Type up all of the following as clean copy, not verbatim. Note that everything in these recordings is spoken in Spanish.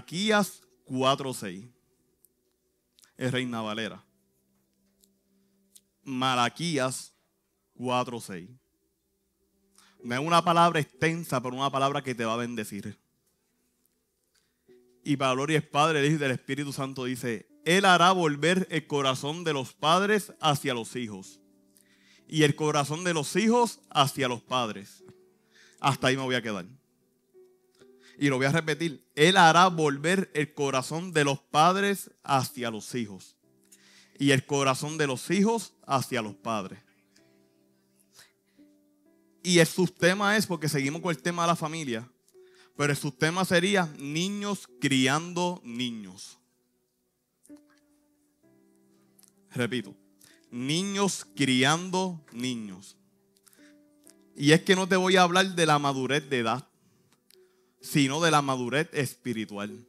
Malaquías 4:6. Es Reina Valera. Malaquías 4:6. No es una palabra extensa, pero una palabra que te va a bendecir. Y para gloria es Padre, Hijo y del Espíritu Santo dice: Él hará volver el corazón de los padres hacia los hijos, y el corazón de los hijos hacia los padres. Hasta ahí me voy a quedar. Y lo voy a repetir. Él hará volver el corazón de los padres hacia los hijos, y el corazón de los hijos hacia los padres. Y el subtema es, porque seguimos con el tema de la familia, pero el subtema sería niños criando niños. Repito, niños criando niños. Y es que no te voy a hablar de la madurez de edad, sino de la madurez espiritual.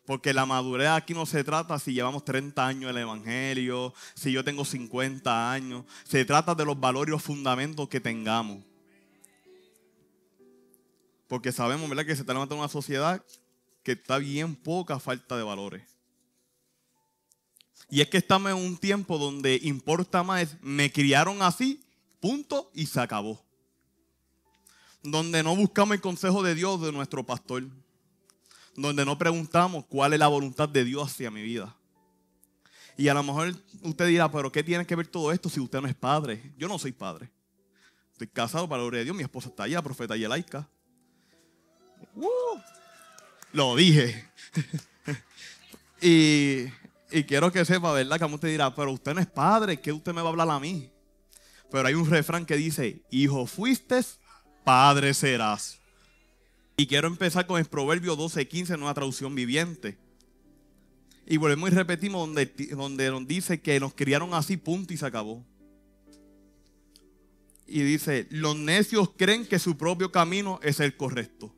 Porque la madurez aquí no se trata si llevamos 30 años en el Evangelio, si yo tengo 50 años. Se trata de los valores y los fundamentos que tengamos. Porque sabemos, ¿verdad?, que se está levantando una sociedad que está bien poca falta de valores. Y es que estamos en un tiempo donde importa más, me criaron así, punto, y se acabó. Donde no buscamos el consejo de Dios, de nuestro pastor. Donde no preguntamos cuál es la voluntad de Dios hacia mi vida. Y a lo mejor usted dirá, pero ¿qué tiene que ver todo esto si usted no es padre? Yo no soy padre. Estoy casado para la gloria de Dios, mi esposa está allá, profeta Yelaika. Lo dije. y quiero que sepa, ¿verdad? Que a usted dirá, pero usted no es padre, ¿qué usted me va a hablar a mí? Pero hay un refrán que dice: hijo fuiste, padre serás. Y quiero empezar con el Proverbio 12:15, nueva traducción viviente. Y volvemos y repetimos donde nos dice que nos criaron así, punto, y se acabó. Y dice: los necios creen que su propio camino es el correcto,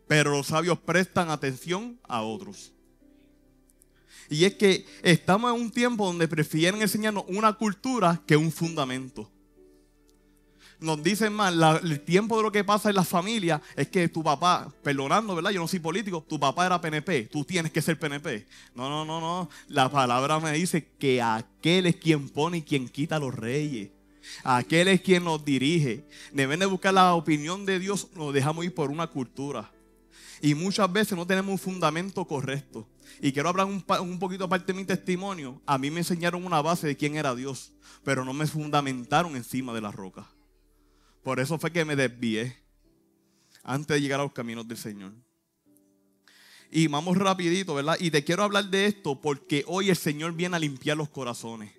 pero los sabios prestan atención a otros. Y es que estamos en un tiempo donde prefieren enseñarnos una cultura que un fundamento. Nos dicen más, el tiempo de lo que pasa en las familias es que tu papá, perdonando, ¿verdad? Yo no soy político, tu papá era PNP, tú tienes que ser PNP. No. La palabra me dice que aquel es quien pone y quien quita a los reyes. Aquel es quien nos dirige. Deben de buscar la opinión de Dios, nos dejamos ir por una cultura. Y muchas veces no tenemos un fundamento correcto. Y quiero hablar un poquito aparte de mi testimonio. A mí me enseñaron una base de quién era Dios, pero no me fundamentaron encima de la roca. Por eso fue que me desvié antes de llegar a los caminos del Señor. Y vamos rapidito, ¿verdad? Y te quiero hablar de esto porque hoy el Señor viene a limpiar los corazones.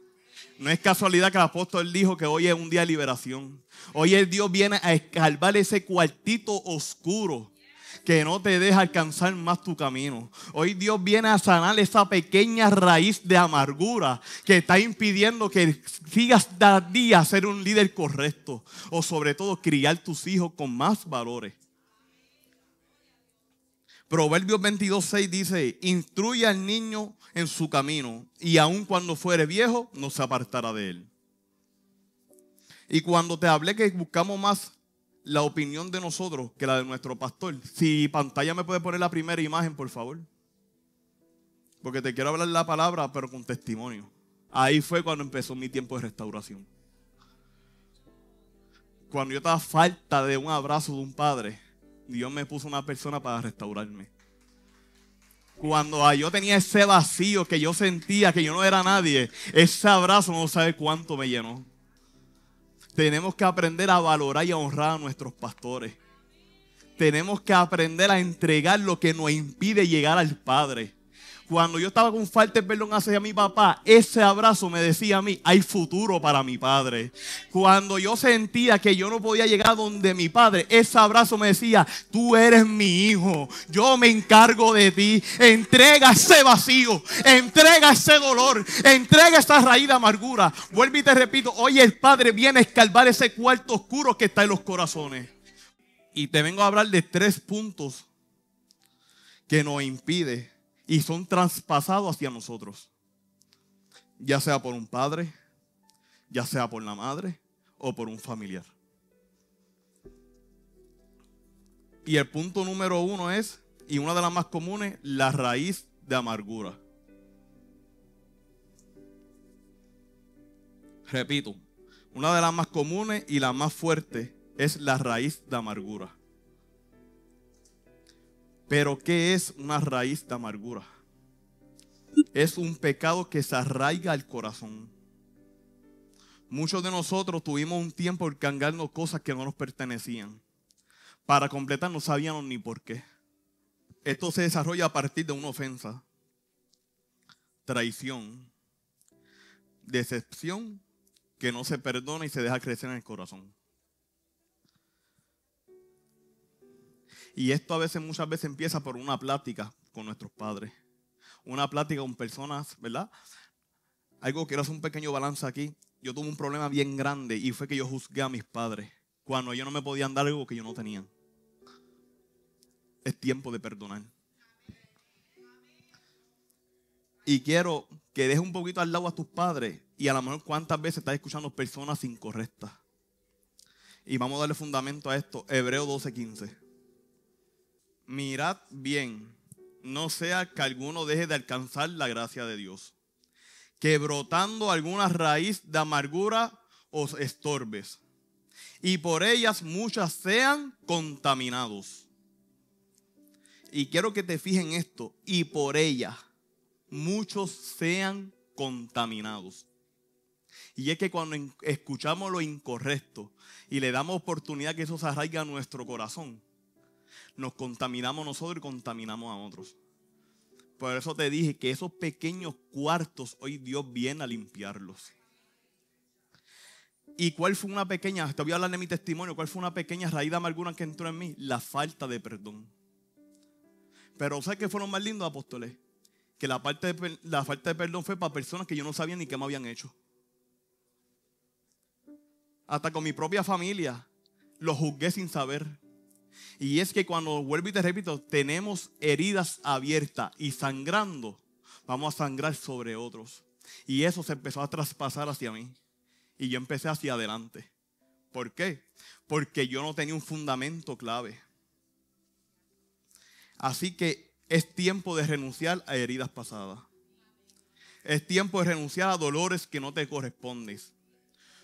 No es casualidad que el apóstol dijo que hoy es un día de liberación. Hoy el Dios viene a escarbar ese cuartito oscuro que no te deja alcanzar más tu camino. Hoy Dios viene a sanar esa pequeña raíz de amargura que está impidiendo que sigas día a día ser un líder correcto. O sobre todo criar tus hijos con más valores. Proverbios 22:6 dice: instruye al niño en su camino, y aun cuando fuere viejo no se apartará de él. Y cuando te hablé que buscamos más la opinión de nosotros que la de nuestro pastor, si pantalla me puede poner la primera imagen, por favor, porque te quiero hablar la palabra pero con testimonio. Ahí fue cuando empezó mi tiempo de restauración. Cuando yo estaba falta de un abrazo de un padre, Dios me puso una persona para restaurarme. Cuando yo tenía ese vacío que yo sentía que yo no era nadie, ese abrazo no sabe cuánto me llenó. Tenemos que aprender a valorar y a honrar a nuestros pastores. Tenemos que aprender a entregar lo que nos impide llegar al Padre. Cuando yo estaba con falta de perdón hacia mi papá, ese abrazo me decía a mí: hay futuro para mi padre. Cuando yo sentía que yo no podía llegar donde mi padre, ese abrazo me decía: tú eres mi hijo, yo me encargo de ti. Entrega ese vacío, entrega ese dolor, entrega esa raíz de amargura. Vuelvo y te repito, hoy el Padre viene a escarbar ese cuarto oscuro que está en los corazones. Y te vengo a hablar de 3 puntos que nos impiden y son traspasados hacia nosotros, ya sea por un padre, ya sea por la madre o por un familiar. Y el punto número 1 es Y una de las más comunes, la raíz de amargura. Repito, una de las más comunes y la más fuerte es la raíz de amargura. Pero ¿qué es una raíz de amargura? Es un pecado que se arraiga al corazón. Muchos de nosotros tuvimos un tiempo cargando cosas que no nos pertenecían. Para completar no sabíamos ni por qué. Esto se desarrolla a partir de una ofensa, traición, decepción que no se perdona y se deja crecer en el corazón. Y esto muchas veces empieza por una plática con nuestros padres. Una plática con personas, ¿verdad? Algo, quiero hacer un pequeño balance aquí. Yo tuve un problema bien grande y fue que yo juzgué a mis padres cuando ellos no me podían dar algo que yo no tenía. Es tiempo de perdonar. Y quiero que dejes un poquito al lado a tus padres y a lo mejor cuántas veces estás escuchando personas incorrectas. Y vamos a darle fundamento a esto. Hebreos 12:15. Mirad bien, no sea que alguno deje de alcanzar la gracia de Dios, que brotando alguna raíz de amargura os estorbes, y por ellas muchas sean contaminados. Y quiero que te fijes en esto, y por ellas muchos sean contaminados. Y es que cuando escuchamos lo incorrecto y le damos oportunidad que eso se arraigue a nuestro corazón, nos contaminamos nosotros y contaminamos a otros. Por eso te dije que esos pequeños cuartos hoy Dios viene a limpiarlos. ¿Y cuál fue una pequeña, te voy a hablar de mi testimonio, cuál fue una pequeña raíz de amargura que entró en mí? La falta de perdón. Pero ¿sabes qué fue lo más lindo, apóstoles? Que la falta de perdón fue para personas que yo no sabía ni qué me habían hecho. Hasta con mi propia familia lo juzgué sin saber. Y es que cuando, vuelvo y te repito, tenemos heridas abiertas y sangrando, vamos a sangrar sobre otros. Y eso se empezó a traspasar hacia mí. Y yo empecé hacia adelante. ¿Por qué? Porque yo no tenía un fundamento clave. Así que es tiempo de renunciar a heridas pasadas. Es tiempo de renunciar a dolores que no te corresponden.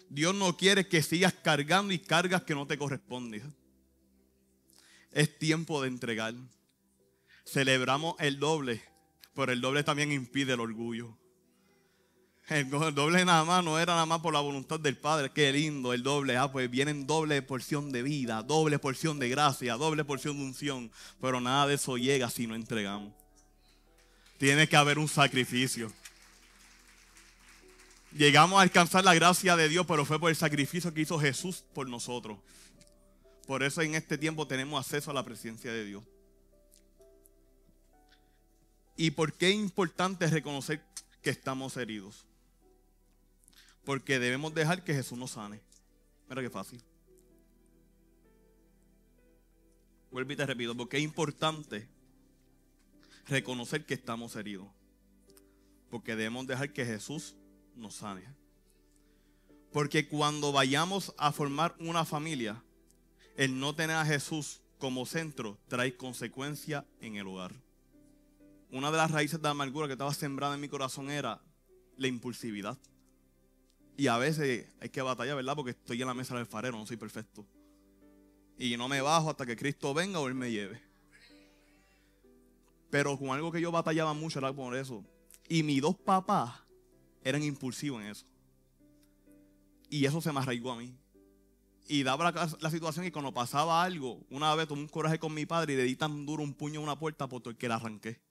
Dios no quiere que sigas cargando y cargas que no te corresponden. Es tiempo de entregar. Celebramos el doble, pero el doble también impide el orgullo. El doble no era nada más por la voluntad del Padre. Qué lindo el doble. Pues vienen doble porción de vida, doble porción de gracia, doble porción de unción. Pero nada de eso llega si no entregamos. Tiene que haber un sacrificio. Llegamos a alcanzar la gracia de Dios, pero fue por el sacrificio que hizo Jesús por nosotros. Por eso en este tiempo tenemos acceso a la presencia de Dios. ¿Y por qué es importante reconocer que estamos heridos? Porque debemos dejar que Jesús nos sane. Mira qué fácil. Vuelvo y te repito, porque es importante reconocer que estamos heridos. Porque debemos dejar que Jesús nos sane. Porque cuando vayamos a formar una familia, el no tener a Jesús como centro trae consecuencias en el hogar. Una de las raíces de la amargura que estaba sembrada en mi corazón era la impulsividad. Y a veces hay que batallar, ¿verdad? Porque estoy en la mesa del alfarero, no soy perfecto. Y no me bajo hasta que Cristo venga o Él me lleve. Pero con algo que yo batallaba mucho era por eso. Y mis dos papás eran impulsivos en eso. Y eso se me arraigó a mí. Y daba la situación que cuando pasaba algo, una vez tomé un coraje con mi padre y le di tan duro un puño a una puerta porque la arranqué.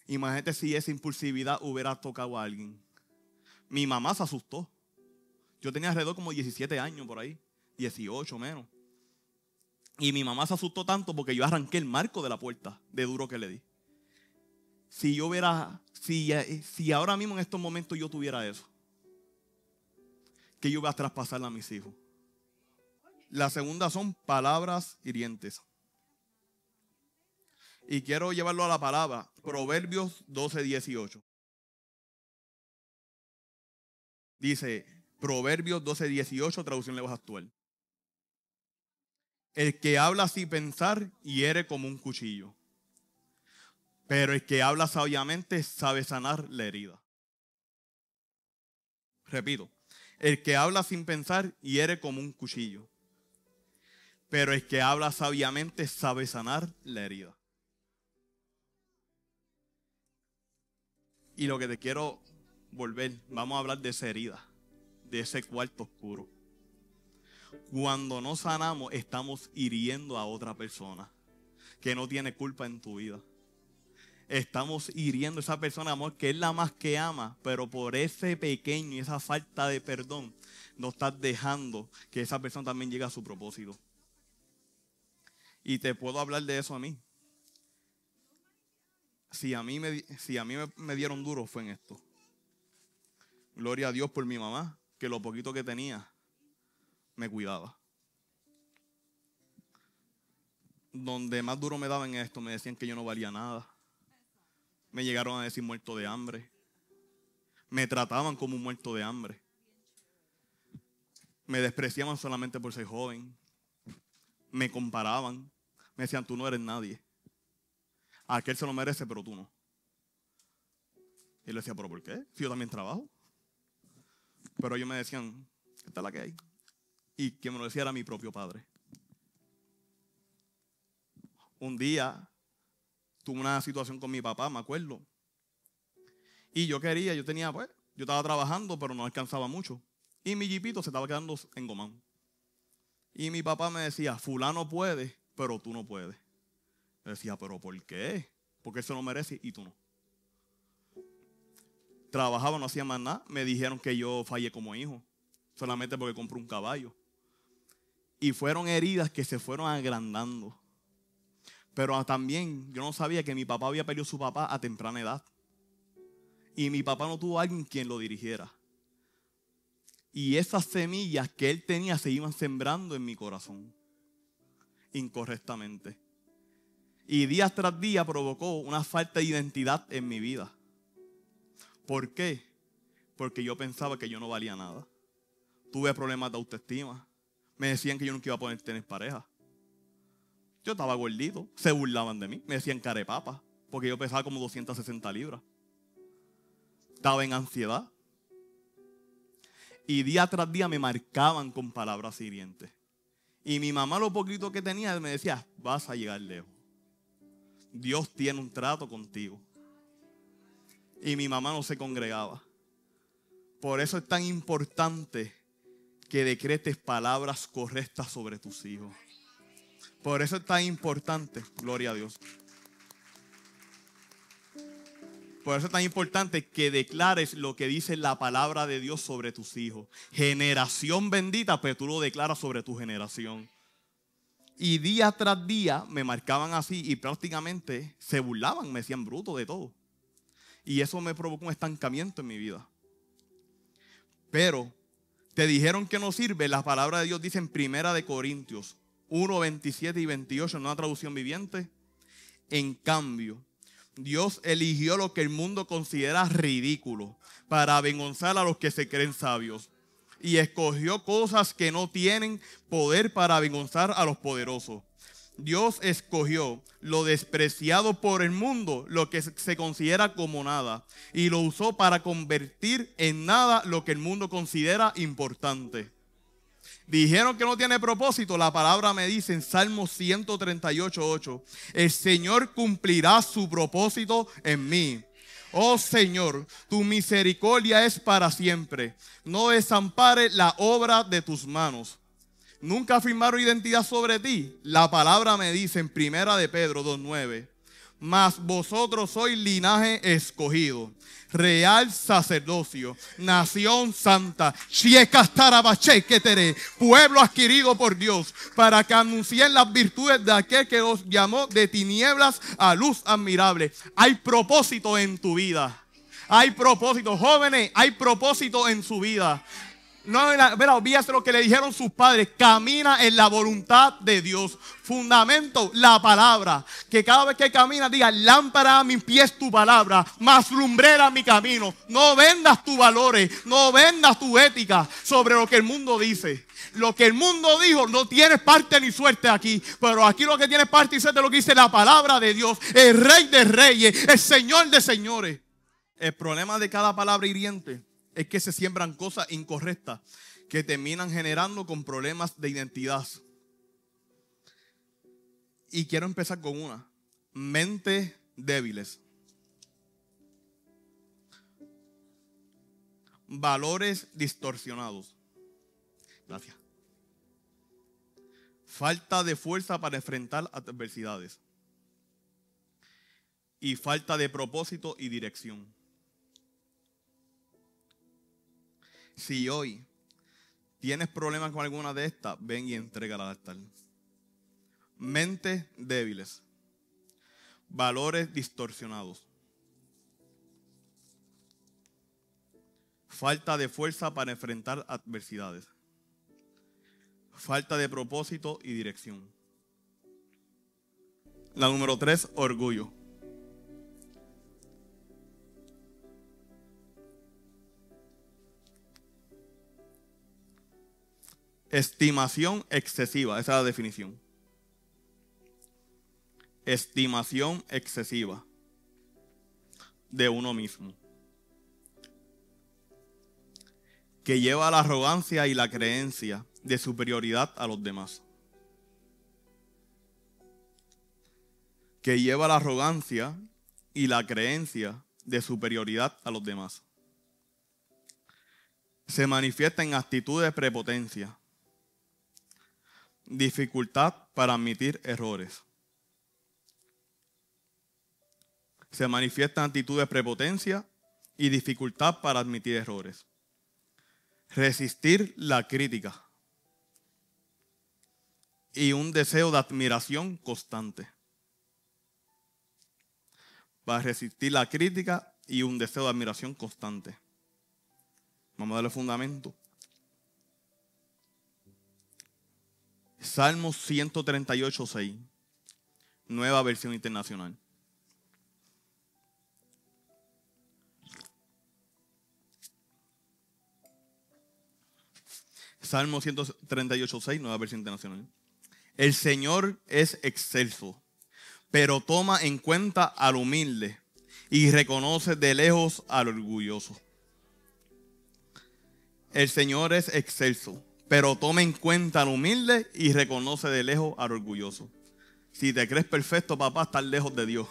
Imagínate si esa impulsividad hubiera tocado a alguien. Mi mamá se asustó. Yo tenía alrededor como 17 años por ahí, 18 menos. Y mi mamá se asustó tanto porque yo arranqué el marco de la puerta de duro que le di. Si ahora mismo en estos momentos yo tuviera eso, que yo iba a traspasarle a mis hijos. La segunda son palabras hirientes. Y quiero llevarlo a la palabra, Proverbios 12:18. Dice, Proverbios 12:18, traducción lenguaje actual. El que habla sin pensar hiere como un cuchillo. Pero el que habla sabiamente sabe sanar la herida. Repito, el que habla sin pensar hiere como un cuchillo. Pero el que habla sabiamente sabe sanar la herida. Y lo que te quiero volver, vamos a hablar de esa herida, de ese cuarto oscuro. Cuando no sanamos, estamos hiriendo a otra persona que no tiene culpa en tu vida. Estamos hiriendo a esa persona, amor, que es la más que ama, pero por ese pequeño y esa falta de perdón, no estás dejando que esa persona también llegue a su propósito. Y te puedo hablar de eso a mí. Si a mí me dieron duro fue en esto. Gloria a Dios por mi mamá, que lo poquito que tenía me cuidaba. Donde más duro me daban esto, me decían que yo no valía nada. Me llegaron a decir muerto de hambre. Me trataban como un muerto de hambre. Me despreciaban solamente por ser joven. Me comparaban. Me decían, tú no eres nadie. Aquel se lo merece, pero tú no. Y yo le decía, ¿pero por qué? Si yo también trabajo. Pero ellos me decían, esta es la que hay. Y quien me lo decía era mi propio padre. Un día tuve una situación con mi papá, me acuerdo. Y yo estaba trabajando, pero no alcanzaba mucho. Y mi jipito se estaba quedando engomado. Y mi papá me decía, fulano puede, pero tú no puedes. Yo decía, ¿pero por qué? Porque él se lo merece y tú no. Trabajaba, no hacía más nada. Me dijeron que yo fallé como hijo, solamente porque compré un caballo. Y fueron heridas que se fueron agrandando. Pero también yo no sabía que mi papá había perdido a su papá a temprana edad. Y mi papá no tuvo a alguien quien lo dirigiera. Y esas semillas que él tenía se iban sembrando en mi corazón. Incorrectamente. Y día tras día provocó una falta de identidad en mi vida. ¿Por qué? Porque yo pensaba que yo no valía nada. Tuve problemas de autoestima. Me decían que yo nunca iba a poder tener pareja. Yo estaba gordito, se burlaban de mí, me decían carepapa, porque yo pesaba como 260 libras. Estaba en ansiedad. Y día tras día me marcaban con palabras hirientes. Y mi mamá, lo poquito que tenía, me decía, vas a llegar lejos. Dios tiene un trato contigo. Y mi mamá no se congregaba. Por eso es tan importante que decretes palabras correctas sobre tus hijos. Por eso es tan importante, gloria a Dios. Por eso es tan importante que declares lo que dice la palabra de Dios sobre tus hijos. Generación bendita, pero tú lo declaras sobre tu generación. Y día tras día me marcaban así y prácticamente se burlaban, me decían bruto de todo. Y eso me provocó un estancamiento en mi vida. Pero te dijeron que no sirve. La palabra de Dios dice en 1 Corintios 1, 27 y 28 en una traducción viviente. En cambio, Dios eligió lo que el mundo considera ridículo para avergonzar a los que se creen sabios. Y escogió cosas que no tienen poder para avergonzar a los poderosos. Dios escogió lo despreciado por el mundo, lo que se considera como nada, y lo usó para convertir en nada lo que el mundo considera importante. Dijeron que no tiene propósito. La palabra me dice en Salmo 138:8, el Señor cumplirá su propósito en mí. Oh Señor, tu misericordia es para siempre. No desampares la obra de tus manos. Nunca afirmaron identidad sobre ti. La palabra me dice en 1 Pedro 2:9, mas vosotros sois linaje escogido, real sacerdocio, nación santa, pueblo adquirido por Dios, para que anuncien las virtudes de aquel que os llamó de tinieblas a luz admirable. Hay propósito en tu vida. Hay propósito, jóvenes, hay propósito en su vida. No, mira, olvídate lo que le dijeron sus padres. Camina en la voluntad de Dios. Fundamento, la palabra. Que cada vez que camina diga, lámpara a mis pies tu palabra, más lumbrera mi camino. No vendas tus valores, no vendas tu ética sobre lo que el mundo dice. Lo que el mundo dijo, no tienes parte ni suerte aquí. Pero aquí lo que tienes parte y suerte es lo que dice la palabra de Dios. El Rey de Reyes, el Señor de Señores. El problema de cada palabra hiriente es que se siembran cosas incorrectas que terminan generando con problemas de identidad. Y quiero empezar con una. Mentes débiles. Valores distorsionados. Gracias. Falta de fuerza para enfrentar adversidades. Y falta de propósito y dirección. Si hoy tienes problemas con alguna de estas, ven y entrégala al altar. Mentes débiles. Valores distorsionados. Falta de fuerza para enfrentar adversidades. Falta de propósito y dirección. La número 3, orgullo. Estimación excesiva, esa es la definición. Estimación excesiva de uno mismo, que lleva a la arrogancia y la creencia de superioridad a los demás. Que lleva a la arrogancia y la creencia de superioridad a los demás. Se manifiesta en actitudes de prepotencia, dificultad para admitir errores. Se manifiesta en actitudes de prepotencia y dificultad para admitir errores. Resistir la crítica y un deseo de admiración constante. Para resistir la crítica y un deseo de admiración constante. Vamos a darle fundamento. Salmos 138:6, nueva versión internacional. Salmo 138:6, nueva versión internacional. El Señor es excelso, pero toma en cuenta al humilde y reconoce de lejos al orgulloso. El Señor es excelso, pero toma en cuenta al humilde y reconoce de lejos al orgulloso. Si te crees perfecto, papá, estás lejos de Dios.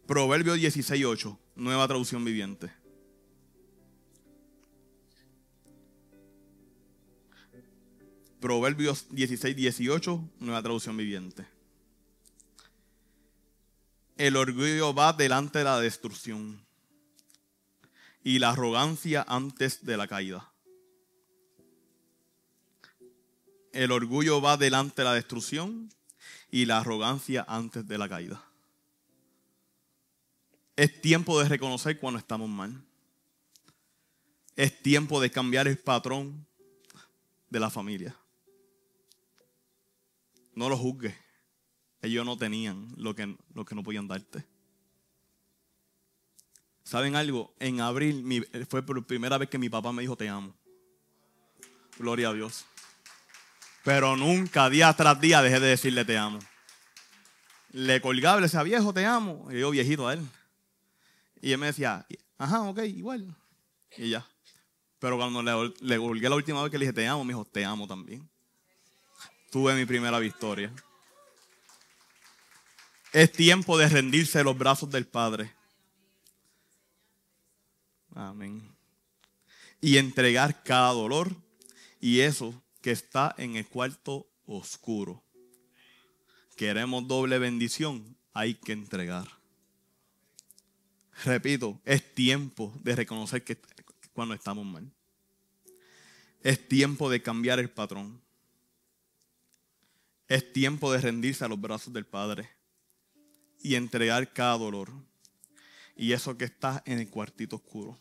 Proverbios 16:8, nueva traducción viviente. Proverbios 16:18, nueva traducción viviente. El orgullo va delante de la destrucción y la arrogancia antes de la caída. El orgullo va delante de la destrucción y la arrogancia antes de la caída. Es tiempo de reconocer cuando estamos mal. Es tiempo de cambiar el patrón de la familia. No lo juzgues. Ellos no tenían lo que no podían darte. ¿Saben algo? En abril fue por primera vez que mi papá me dijo te amo. Gloria a Dios. Pero nunca, día tras día, dejé de decirle te amo. Le colgaba y le decía, viejo, te amo. Y yo, viejito a él. Y él me decía, ajá, ok, igual. Y ya. Pero cuando le colgué la última vez que le dije te amo, me dijo, te amo también. Tuve mi primera victoria. Es tiempo de rendirse en los brazos del Padre. Amén. Y entregar cada dolor y eso que está en el cuarto oscuro. Queremos doble bendición, hay que entregar. Repito, es tiempo de reconocer que cuando estamos mal. Es tiempo de cambiar el patrón. Es tiempo de rendirse a los brazos del Padre y entregar cada dolor y eso que está en el cuartito oscuro.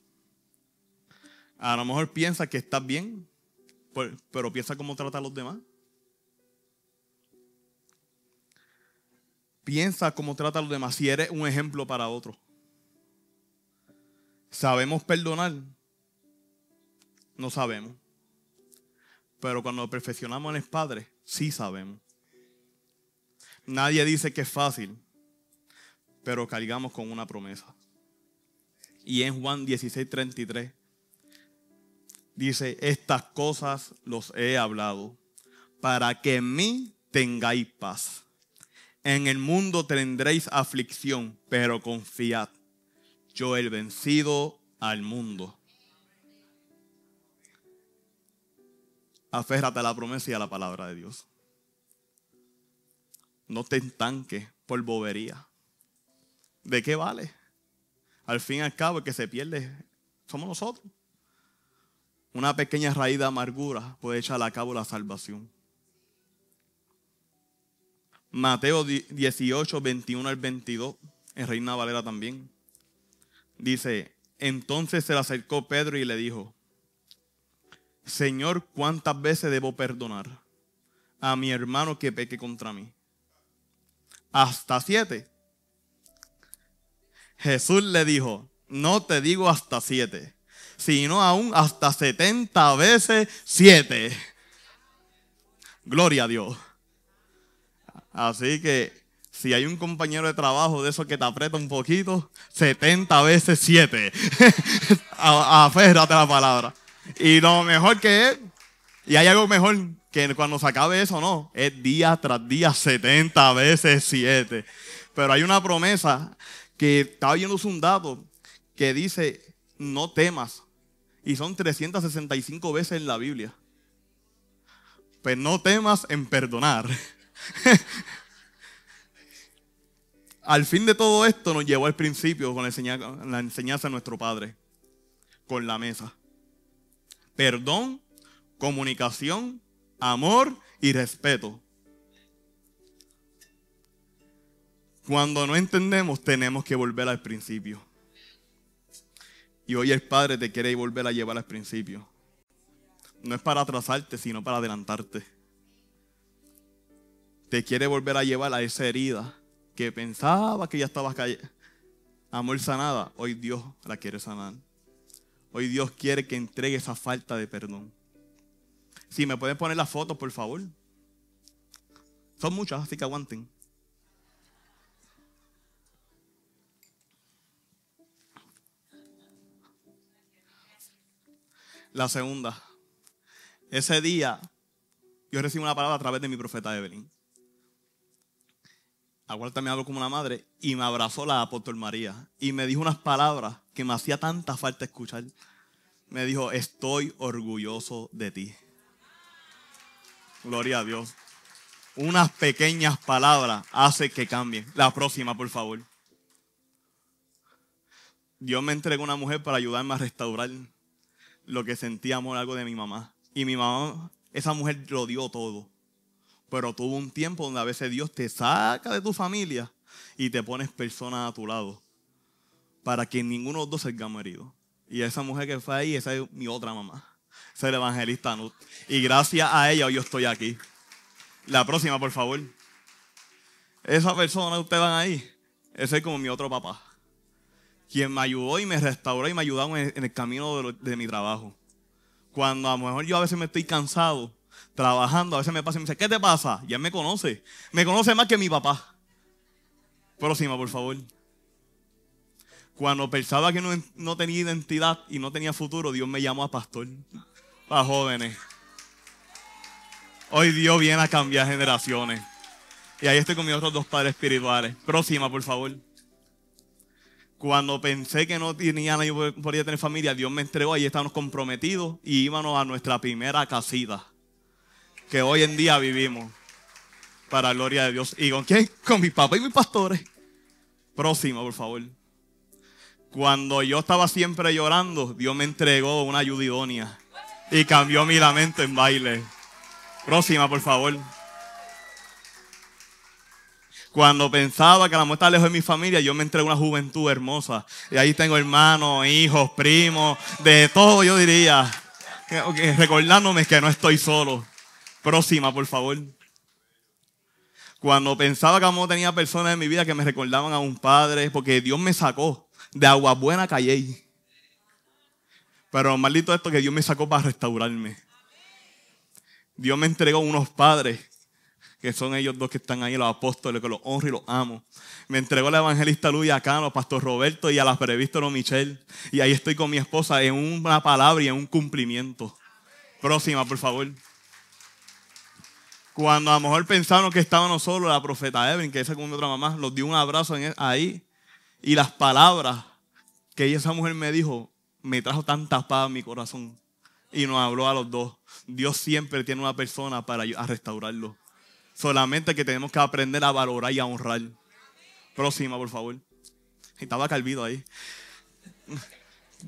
A lo mejor piensa que estás bien, pero piensa cómo trata a los demás. Piensa cómo trata a los demás, si eres un ejemplo para otros. ¿Sabemos perdonar? No sabemos. Pero cuando perfeccionamos en el Padre, sí sabemos. Nadie dice que es fácil, pero cargamos con una promesa. Y en Juan 16:33 dice, estas cosas los he hablado para que en mí tengáis paz. En el mundo tendréis aflicción, pero confiad, yo he vencido al mundo. Aférrate a la promesa y a la palabra de Dios. No te estanques por bobería. ¿De qué vale? Al fin y al cabo el que se pierde somos nosotros. Una pequeña raíz de amargura puede echar a cabo la salvación. Mateo 18, 21 al 22, en Reina Valera también. Dice, entonces se le acercó Pedro y le dijo, Señor, ¿cuántas veces debo perdonar a mi hermano que peque contra mí? ¿Hasta 7? Jesús le dijo, no te digo hasta 7, sino aún hasta 70 veces 7. Gloria a Dios. Así que si hay un compañero de trabajo de esos que te aprieta un poquito, 70 veces 7. Aférrate a la palabra. Y lo mejor que es, y hay algo mejor que cuando se acabe eso, no, es día tras día 70 veces 7. Pero hay una promesa que estaba viendo un dato que dice, no temas. Y son 365 veces en la Biblia. Pues no temas en perdonar. Al fin de todo esto nos llevó al principio con la enseñanza de nuestro Padre, con la mesa. Perdón, comunicación, amor y respeto. Cuando no entendemos, tenemos que volver al principio. Y hoy el Padre te quiere volver a llevar al principio. No es para atrasarte, sino para adelantarte. Te quiere volver a llevar a esa herida que pensaba que ya estaba amor sanada. Hoy Dios la quiere sanar. Hoy Dios quiere que entregue esa falta de perdón. Si me pueden poner las fotos, por favor. Son muchas, así que aguanten. La segunda. Ese día, yo recibí una palabra a través de mi profeta Evelyn. A cual también hablo como una madre. Y me abrazó la apóstol María. Y me dijo unas palabras que me hacía tanta falta escuchar. Me dijo, estoy orgulloso de ti. Gloria a Dios. Unas pequeñas palabras hacen que cambien. La próxima, por favor. Dios me entregó una mujer para ayudarme a restaurar lo que sentía amor, algo de mi mamá. Y mi mamá, esa mujer lo dio todo. Pero tuvo un tiempo donde a veces Dios te saca de tu familia y te pones personas a tu lado para que ninguno de los dos salgamos heridos. Y esa mujer que fue ahí, esa es mi otra mamá. Esa es la evangelista Nut. Y gracias a ella hoy yo estoy aquí. La próxima, por favor. Esa persona que ustedes van ahí, ese es como mi otro papá. Quien me ayudó y me restauró y me ayudó en el camino de mi trabajo. Cuando a lo mejor yo a veces me estoy cansado, trabajando, a veces me pasa y me dice, ¿qué te pasa? Ya me conoce. Me conoce más que mi papá. Próxima, por favor. Cuando pensaba que no tenía identidad y no tenía futuro, Dios me llamó a pastor. Para jóvenes. Hoy Dios viene a cambiar generaciones. Y ahí estoy con mis otros dos padres espirituales. Próxima, por favor. Cuando pensé que no tenía nadie podía tener familia, Dios me entregó. Ahí estábamos comprometidos y íbamos a nuestra primera casita. Que hoy en día vivimos. Para la gloria de Dios. ¿Y con quién? Con mi papá y mis pastores. Próxima, por favor. Cuando yo estaba siempre llorando, Dios me entregó una ayuda idónea. Y cambió mi lamento en baile. Próxima, por favor. Cuando pensaba que la muerte estaba lejos de mi familia, yo me entregué a una juventud hermosa. Y ahí tengo hermanos, hijos, primos, de todo yo diría. Recordándome que no estoy solo. Próxima, por favor. Cuando pensaba que no tenía personas en mi vida que me recordaban a un padre, porque Dios me sacó de agua buena callé. Pero maldito esto que Dios me sacó para restaurarme. Dios me entregó unos padres, que son ellos dos que están ahí, los apóstoles, que los honro y los amo. Me entregó la evangelista Luis Acano, pastor Roberto y a la presbítero Michelle. Y ahí estoy con mi esposa en una palabra y en un cumplimiento. Próxima, por favor. Cuando a lo mejor pensaron que estábamos solos, la profeta Evelyn, que esa con mi otra mamá, los dio un abrazo ahí. Y las palabras que esa mujer me dijo, me trajo tanta paz a mi corazón. Y nos habló a los dos. Dios siempre tiene una persona para restaurarlo. Solamente que tenemos que aprender a valorar y a honrar. Próxima, por favor. Estaba calvito ahí.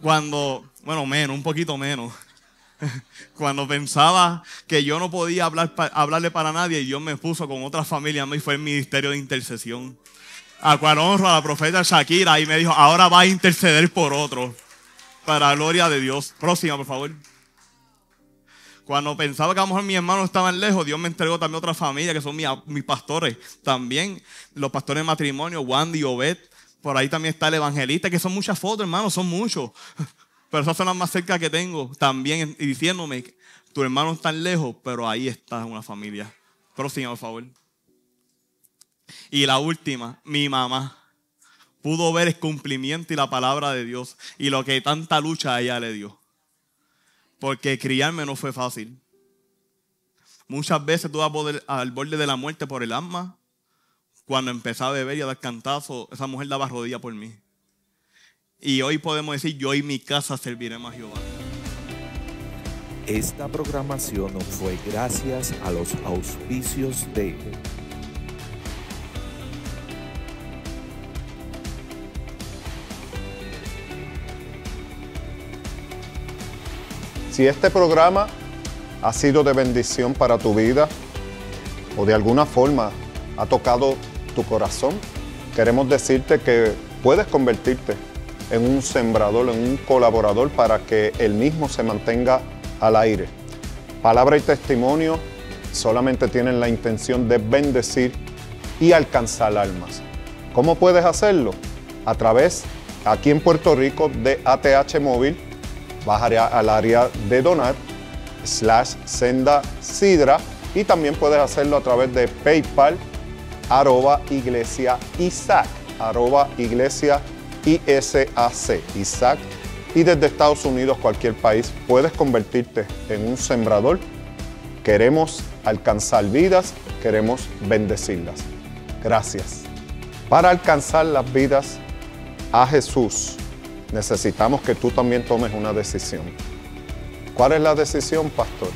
Un poquito menos. Cuando pensaba que yo no podía hablarle para nadie, Dios me puso con otra familia y fue el ministerio de intercesión. A cual honro a la profeta Shakira y me dijo, ahora va a interceder por otro. Para la gloria de Dios. Próxima, por favor. Cuando pensaba que a lo mejor mis hermanos estaban lejos, Dios me entregó también otra familia que son mis pastores. También los pastores de matrimonio, Wandy y Obed. Por ahí también está el evangelista, que son muchas fotos, hermanos, son muchos. Pero esas son las más cerca que tengo. También y diciéndome, tu hermano está lejos, pero ahí está una familia. Próxima, por favor. Y la última, mi mamá. Pudo ver el cumplimiento y la palabra de Dios. Y lo que tanta lucha a ella le dio. Porque criarme no fue fácil. Muchas veces estuve al borde de la muerte por el alma. Cuando empecé a beber y a dar cantazos, esa mujer daba rodillas por mí. Y hoy podemos decir, yo y mi casa serviremos a Jehová. Esta programación fue gracias a los auspicios de Si este programa ha sido de bendición para tu vida o de alguna forma ha tocado tu corazón, queremos decirte que puedes convertirte en un sembrador, en un colaborador para que el mismo se mantenga al aire. Palabra y testimonio solamente tienen la intención de bendecir y alcanzar almas. ¿Cómo puedes hacerlo? A través, aquí en Puerto Rico, de ATH Móvil. Vas al área de donar, /Senda Sidra, y también puedes hacerlo a través de PayPal, @Iglesia Isaac, @Iglesia ISAC, Isaac. Y desde Estados Unidos, cualquier país, puedes convertirte en un sembrador. Queremos alcanzar vidas, queremos bendecirlas. Gracias. Para alcanzar las vidas a Jesús, necesitamos que tú también tomes una decisión. ¿Cuál es la decisión, pastor?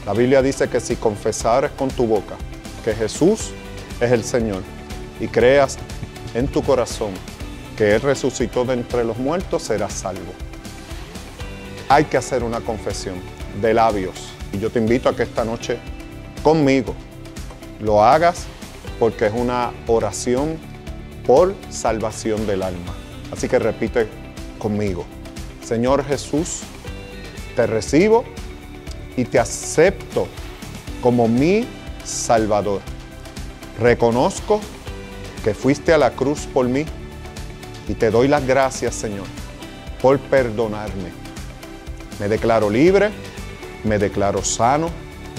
La Biblia dice que si confesares con tu boca que Jesús es el Señor y creas en tu corazón que Él resucitó de entre los muertos, serás salvo. Hay que hacer una confesión de labios. Y yo te invito a que esta noche conmigo lo hagas porque es una oración por salvación del alma. Así que repite conmigo. Señor Jesús, te recibo y te acepto como mi Salvador. Reconozco que fuiste a la cruz por mí y te doy las gracias, Señor, por perdonarme. Me declaro libre, me declaro sano,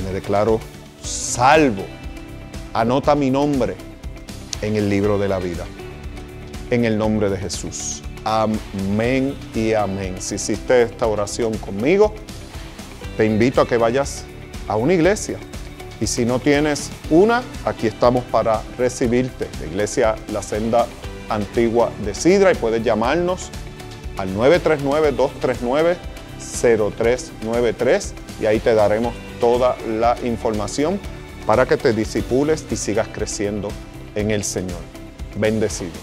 me declaro salvo. Anota mi nombre en el libro de la vida. En el nombre de Jesús. Amén y amén. Si hiciste esta oración conmigo, te invito a que vayas a una iglesia. Y si no tienes una, aquí estamos para recibirte. La iglesia La Senda Antigua de Sidra, y puedes llamarnos al 939-239-0393 y ahí te daremos toda la información para que te disipules y sigas creciendo en el Señor. Bendecidos.